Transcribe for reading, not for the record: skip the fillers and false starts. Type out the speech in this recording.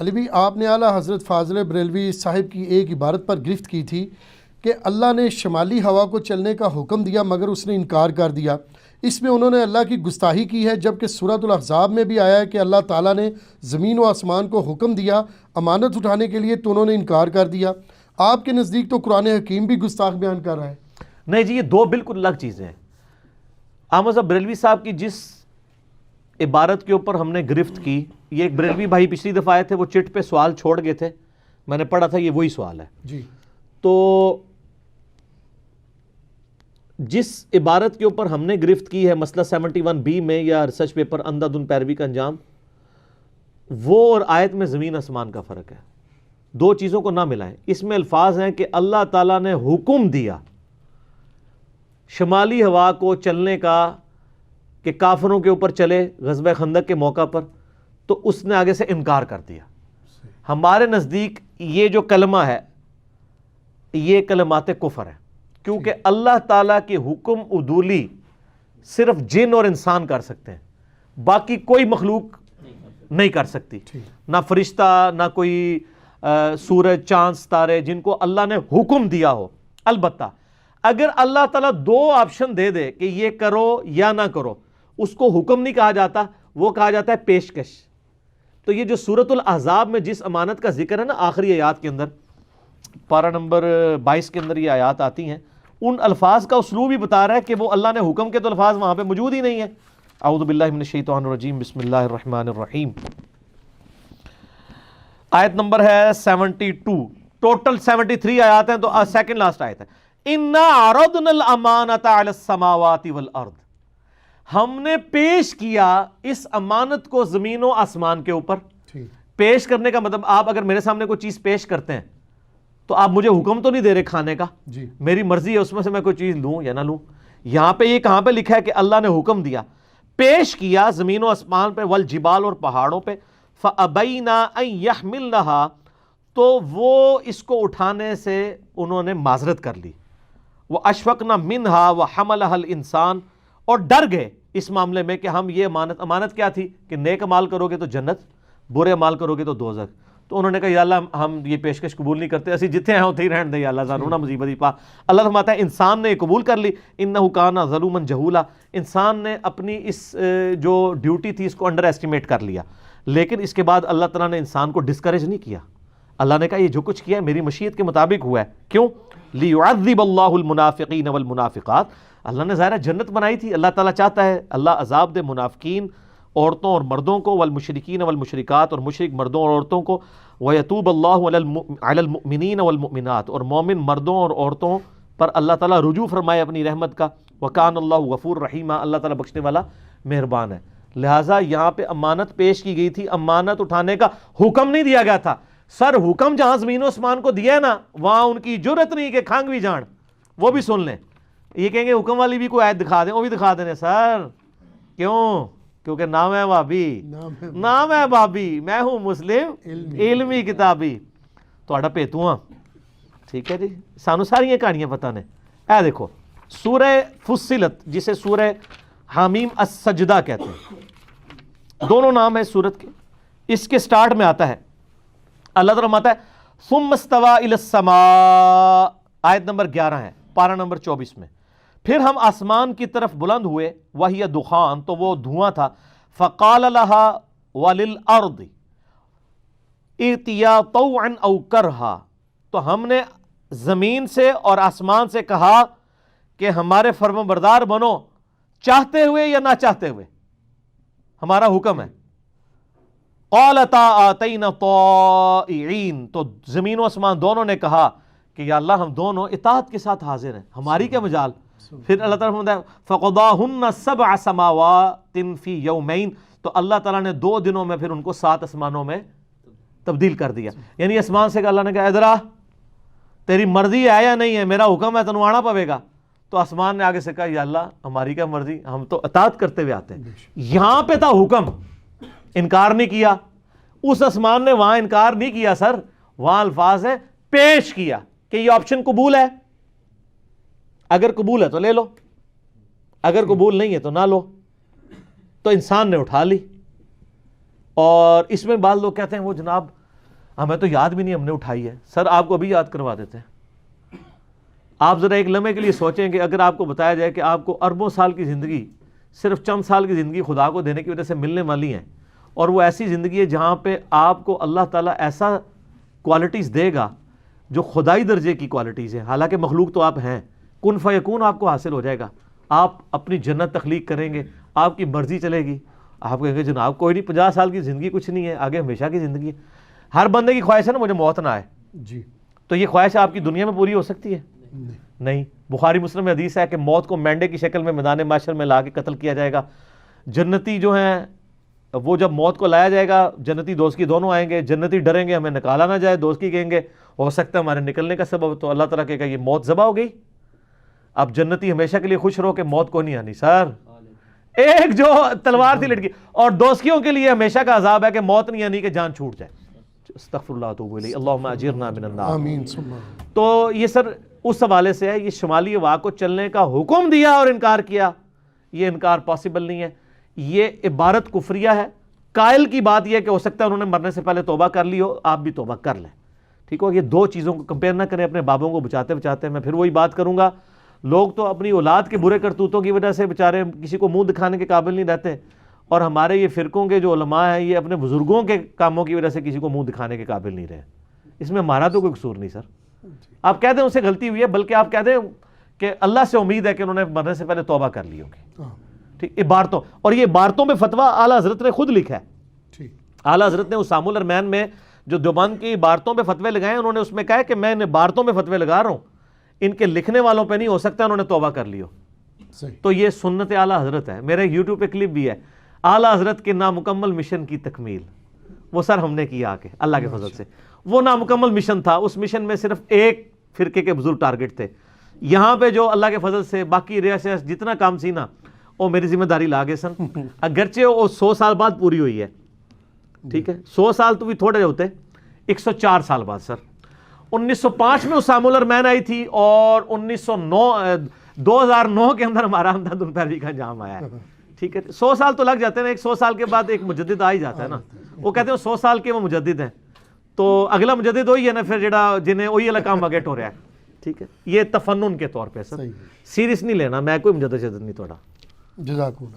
علی بھی آپ نے اعلیٰ حضرت فاضل بریلوی صاحب کی ایک عبارت پر گرفت کی تھی کہ اللہ نے شمالی ہوا کو چلنے کا حکم دیا مگر اس نے انکار کر دیا. اس میں انہوں نے اللہ کی گستاخی کی ہے، جبکہ سورۃ الاحزاب میں بھی آیا ہے کہ اللہ تعالیٰ نے زمین و آسمان کو حکم دیا امانت اٹھانے کے لیے تو انہوں نے انکار کر دیا. آپ کے نزدیک تو قرآن حکیم بھی گستاخ بیان کر رہا ہے. نہیں جی، یہ دو بالکل الگ چیزیں ہیں. احمد صاحب بریلوی صاحب کی جس عبارت کے اوپر ہم نے گرفت کی، یہ ایک بریلوی بھائی پچھلی دفعہ آئے تھے، وہ چٹ پہ سوال چھوڑ گئے تھے، میں نے پڑھا تھا، یہ وہی سوال ہے. جی تو جس عبارت کے اوپر ہم نے گرفت کی ہے مسئلہ 71B میں یا ریسرچ پیپر اندھادھند پیروی کا انجام، وہ اور آیت میں زمین آسمان کا فرق ہے. دو چیزوں کو نہ ملائیں. اس میں الفاظ ہیں کہ اللہ تعالیٰ نے حکم دیا شمالی ہوا کو چلنے کا کہ کافروں کے اوپر چلے غزوہ خندق کے موقع پر، تو اس نے آگے سے انکار کر دیا. ہمارے نزدیک یہ جو کلمہ ہے یہ کلمات کفر ہے، کیونکہ اللہ تعالیٰ کی حکم عدولی صرف جن اور انسان کر سکتے ہیں، باقی کوئی مخلوق نہیں کر سکتی، نہ فرشتہ، نہ کوئی سورج، چاند، ستارے جن کو اللہ نے حکم دیا ہو. البتہ اگر اللہ تعالیٰ دو آپشن دے دے کہ یہ کرو یا نہ کرو، اس کو حکم نہیں کہا جاتا، وہ کہا جاتا ہے پیشکش. تو یہ جو سورۃ الاحزاب میں جس امانت کا ذکر ہے نا آخری آیات کے اندر، پارہ نمبر 22 کے اندر یہ آیات آتی ہیں، ان الفاظ کا اسلوب ہی بتا رہا ہے کہ وہ اللہ نے حکم کے تو الفاظ وہاں پہ موجود ہی نہیں ہے. اعوذ باللہ من الشیطان الرجیم، بسم اللہ الرحمن الرحیم. آیت نمبر ہے 72، ٹوٹل 73 آیات ہیں، تو سیکنڈ لاسٹ آیت ہے. اِنَّا عَرَضْنَا الْأَمَانَةَ عَلَى السَّمَاوَاتِ وَالْأَرْضِ، ہم نے پیش کیا اس امانت کو زمین و آسمان کے اوپر. پیش کرنے کا مطلب آپ اگر میرے سامنے کوئی چیز پیش کرتے ہیں تو آپ مجھے حکم تو نہیں دے رہے کھانے کا، میری مرضی ہے اس میں سے میں کوئی چیز لوں یا نہ لوں. یہاں پہ یہ کہاں پہ لکھا ہے کہ اللہ نے حکم دیا، پیش کیا زمین و آسمان پہ، والجبال اور پہاڑوں پہ، فَأَبَيْنَا أَن يَحْمِلْنَهَا، تو وہ اس کو اٹھانے سے انہوں نے معذرت کر لی. وَأَشْفَقْنَا مِنْهَا وَحَمَلَهَا الْإِنسَانُ، اور ڈر گئے اس معاملے میں کہ ہم یہ امانت کیا تھی کہ نیک عمال کرو گے تو جنت، برے عمال کرو گے تو دوزخ. تو انہوں نے کہا یا اللہ ہم یہ پیشکش قبول نہیں کرتے، اسی جتنے ہیں اتنے ہی رہن دے یا اللہ، زانو نہ مصیبت ہی پا. اللہ فرماتا ہے انسان نے یہ قبول کر لی، انہ کان ظلوما جہولا، انسان نے اپنی اس جو ڈیوٹی تھی اس کو انڈر ایسٹیمیٹ کر لیا. لیکن اس کے بعد اللہ تعالیٰ نے انسان کو ڈسکریج نہیں کیا. اللہ نے کہا یہ جو کچھ کیا ہے میری مشیت کے مطابق ہوا ہے. کیوں؟ لیعذب اللہ المنافقین والمنافقات، اللہ نے ظاہر جنت بنائی تھی، اللہ تعالیٰ چاہتا ہے اللہ عذاب دے منافقین عورتوں اور مردوں کو، والمشرکین والمشرکات اور مشرک مردوں اور عورتوں کو، وَيَتُوبَ اللَّهُ عَلَى الْمُؤْمِنِينَ وَالْمُؤْمِنَاتِ، اور مومن مردوں اور عورتوں پر اللہ تعالیٰ رجوع فرمائے اپنی رحمت کا. وَكَانَ اللَّهُ غَفُورٌ رَحِيمًا، اللہ تعالیٰ بخشنے والا مہربان ہے. لہٰذا یہاں پہ امانت پیش کی گئی تھی، امانت اٹھانے کا حکم نہیں دیا گیا تھا. سر حکم جہاں زمین و آسمان کو دیا ہے نا، وہاں ان کی جرت نہیں کہ کھانگ بھی جان، وہ بھی سن لیں. یہ کہیں گے حکم والی بھی کوئی آیت دکھا دیں، وہ بھی دکھا دیں سر. کیوں؟ کیونکہ نام ہے بابی، نام ہے بابی، میں ہوں مسلم علمی کتابی تو پیتو ہاں. ٹھیک ہے جی، سانو ساری کہانیاں پتہ نے. اے دیکھو سورہ فصلت، جسے سورہ حامیم السجدہ کہتے ہیں، دونوں نام ہے سورت کے. اس کے سٹارٹ میں آتا ہے اللہ تعالیٰ فرماتا ہے ثم استوى الى السماء، آیت نمبر 11 ہے پارہ نمبر 24 میں. پھر ہم آسمان کی طرف بلند ہوئے، وہی دخان، تو وہ دھواں تھا. فقال لها وللارض ائتیا طوعا او کرہا، تو ہم نے زمین سے اور آسمان سے کہا کہ ہمارے فرمانبردار بنو، چاہتے ہوئے یا نہ چاہتے ہوئے، ہمارا حکم ہے. قالتا آتینا طائعین، تو زمین و آسمان دونوں نے کہا کہ یا اللہ ہم دونوں اطاعت کے ساتھ حاضر ہیں، ہماری کیا مجال. پھر اللہ تعالیٰ فرماتا ہے فقضاہن 7 سماوات فی یومین، تو اللہ تعالیٰ نے 2 دنوں میں پھر ان کو 7 آسمانوں میں تبدیل کر دیا. یعنی آسمان سے اللہ نے کہا ادھر آ، تیری مرضی ہے یا نہیں ہے، میرا حکم ہے تنوں آنا پوے گا. تو آسمان نے آگے سے کہا یا اللہ ہماری کیا مرضی، ہم تو اطاعت کرتے ہوئے آتے ہیں. یہاں پہ تھا حکم، انکار نہیں کیا. اس آسمان نے وہاں انکار نہیں کیا سر، وہاں الفاظ ہے پیش کیا کہ یہ آپشن قبول ہے، اگر قبول ہے تو لے لو، اگر قبول نہیں ہے تو نہ لو. تو انسان نے اٹھا لی. اور اس میں بعض لوگ کہتے ہیں وہ جناب ہمیں تو یاد بھی نہیں ہم نے اٹھائی ہے. سر آپ کو ابھی یاد کروا دیتے ہیں. آپ ذرا ایک لمحے کے لیے سوچیں کہ اگر آپ کو بتایا جائے کہ آپ کو اربوں سال کی زندگی صرف چند سال کی زندگی خدا کو دینے کی وجہ سے ملنے والی ہیں, اور وہ ایسی زندگی ہے جہاں پہ آپ کو اللہ تعالیٰ ایسا کوالٹیز دے گا جو خدائی درجے کی کوالٹیز ہیں, حالانکہ مخلوق تو آپ ہیں, کن فیکون آپ کو حاصل ہو جائے گا, آپ اپنی جنت تخلیق کریں گے, آپ کی مرضی چلے گی, آپ کہیں گے جناب کوئی نہیں 50 سال کی زندگی کچھ نہیں ہے, آگے ہمیشہ کی زندگی ہے. ہر بندے کی خواہش ہے نا مجھے موت نہ آئے, جی تو یہ خواہش آپ کی دنیا میں پوری ہو سکتی ہے؟ نہیں. بخاری مسلم میں حدیث ہے کہ موت کو مینڈے کی شکل میں میدان محشر میں لا کے قتل کیا جائے گا. جنتی جو ہیں وہ جب موت کو لایا جائے گا, جنتی دوست کی دونوں آئیں گے, جنتی ڈریں گے ہمیں نکالا نہ جائے, دوست کی کہیں گے ہو سکتا ہے ہمارے نکلنے کا سبب, تو اللہ تعالیٰ کہے گا یہ موت ذبح ہو گئی. اب جنتی ہمیشہ کے لیے خوش رہو کہ موت کو نہیں آنی. سر ایک جو تلوار تھی لٹکی, اور دوستیوں کے لیے ہمیشہ کا عذاب ہے کہ موت نہیں آنی کہ جان چھوٹ جائے. استغفر اللہ توب الیہ اللہم اجرنا من النار. آمین. تو یہ سر اس حوالے سے ہے, یہ شمالی ہوا کو چلنے کا حکم دیا اور انکار کیا, یہ انکار پاسبل نہیں ہے, یہ عبارت کفریہ ہے. قائل کی بات یہ ہے کہ ہو سکتا ہے انہوں نے مرنے سے پہلے توبہ کر لی ہو, آپ بھی توبہ کر لیں. ٹھیک ہو, یہ دو چیزوں کو کمپیئر نہ کریں اپنے بابوں کو بچاتے بچاتے. میں پھر وہی بات کروں گا, لوگ تو اپنی اولاد کے برے کرتوتوں کی وجہ سے بیچارے کسی کو منہ دکھانے کے قابل نہیں رہتے, اور ہمارے یہ فرقوں کے جو علماء ہیں یہ اپنے بزرگوں کے کاموں کی وجہ سے کسی کو منہ دکھانے کے قابل نہیں رہے. اس میں ہمارا تو کوئی قصور نہیں سر. آپ کہہ دیں اسے غلطی ہوئی ہے, بلکہ آپ کہہ دیں کہ اللہ سے امید ہے کہ انہوں نے مرنے سے پہلے توبہ کر لی ہوگی. ٹھیک, عبارتوں, اور یہ عبارتوں میں فتویٰ اعلیٰ حضرت نے خود لکھا ہے. اعلیٰ حضرت نے اسام الارمین میں جو دیوبند کی عبارتوں پہ فتوے لگائے, انہوں نے اس میں کہا ہے کہ میں ان عبارتوں میں فتوے لگا رہا ہوں, ان کے لکھنے والوں پہ نہیں, ہو سکتا انہوں نے توبہ کر لی ہو. تو یہ سنت اعلیٰ حضرت ہے. میرے یوٹیوب پہ کلپ بھی ہے, اعلیٰ حضرت کے نامکمل مشن کی تکمیل, وہ سر ہم نے کیا آ کے اللہ کے فضل سے. وہ نامکمل مشن تھا, اس مشن میں صرف ایک فرقے کے بزرگ ٹارگٹ تھے. یہاں پہ جو اللہ کے فضل سے باقی ریاست جتنا کام سی نا وہ میری ذمہ داری لا گئے سن, اگرچہ وہ 100 سال بعد پوری ہوئی ہے. ٹھیک ہے, 100 سال تو بھی تھوڑے ہوتے, 104 سال بعد سر. 1905 میں اسام الارمین آئی تھی, اور 2009 کے اندر ہمارا امداد الپیروی کا انجام آیا ہے. ٹھیک ہے, 100 سال تو لگ جاتے ہیں نا, ایک 100 سال کے بعد ایک مجدد آ ہی جاتا ہے نا. وہ کہتے ہیں 100 سال کے وہ مجدد ہیں, تو اگلا مجدد وہی ہے نا پھر جڑا جنہیں وہی والا کام اگیٹ ہو رہا ہے. ٹھیک ہے, یہ تفنن کے طور پہ سر, سیریس نہیں لینا, میں کوئی مجدد نہیں توڑا. جزاک اللہ.